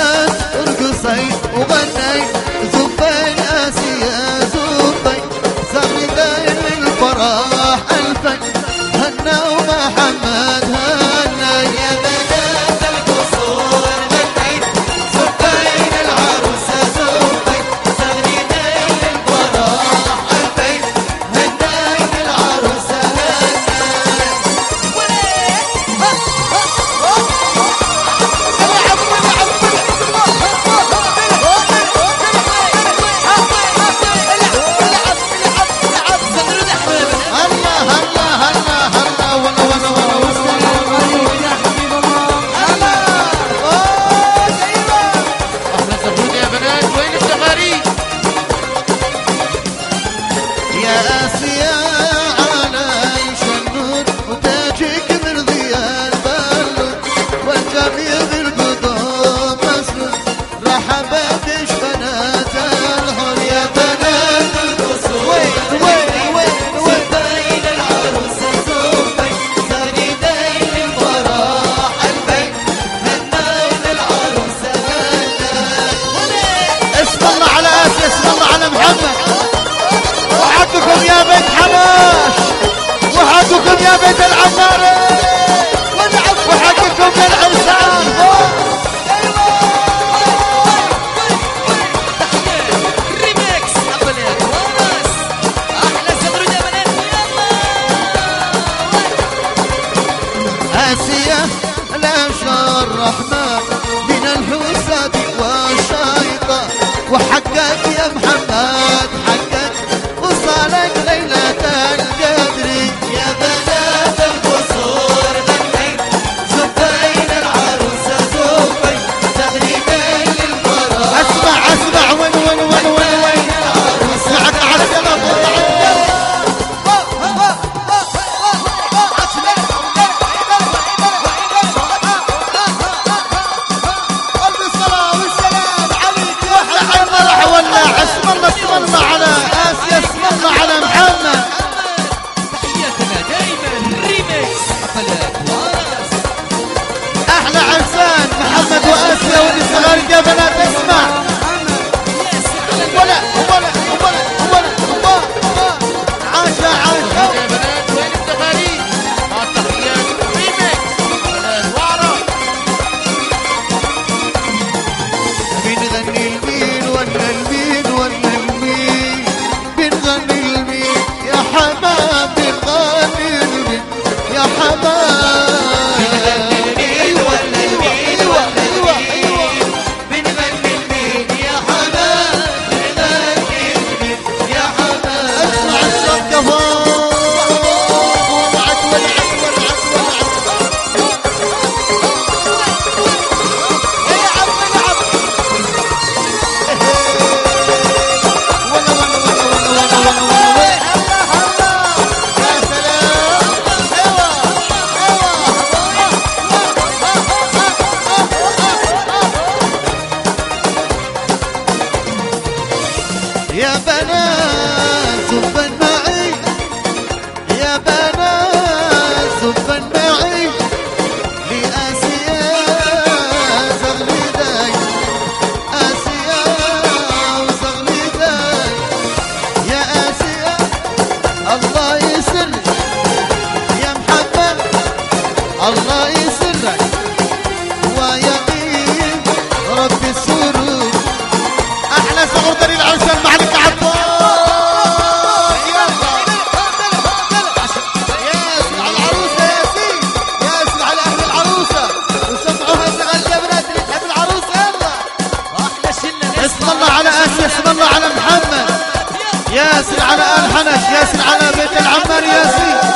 بنات ارقصي وغني زبين آسيا زبين زغردين للفرح ألفين هنا ومحمد هنا يا بنات القصور غني زبين العروسة زبين زغردين للفرح ألفين هنا العروسة وحقكم يا بيت العمارة وحقكم للعرسان ريميكس أبلات وناس أحلى زمرد يا بنات آسيا لا شاء الرحمن من الحسد والشيطان وحقك يا محمد حقك وصالك ليلة القدر يا بنات القصور غني زبين العروسة زبين تغريبين للفرح اسمع وين اسمعك عالسلام يا بنات اسمع ولا عاشا يا بنات وين التغاريد مع التحيات ريميكس وعرب بنغني المين ولا المين ولا المين بنغني المين يا حمام بنغني المين يا حمام يا بنات زبن معي يا بنات زبن معي لآسيا زغليداي آسيا وزغليداي يا آسيا الله يسرك يا محمد الله يسرك ويقين ربي السرور احلى سعود دليل العرسان معلك عباس ياسر على العروسه ياسين ياسر على اهل العروسه وسمعوها زغل يا بنات اللي تحب العروسه يلا واحلى شله اسم الله على اسيا اسم الله على محمد ياسر على ال حنش ياسر على بيت العمار ياسين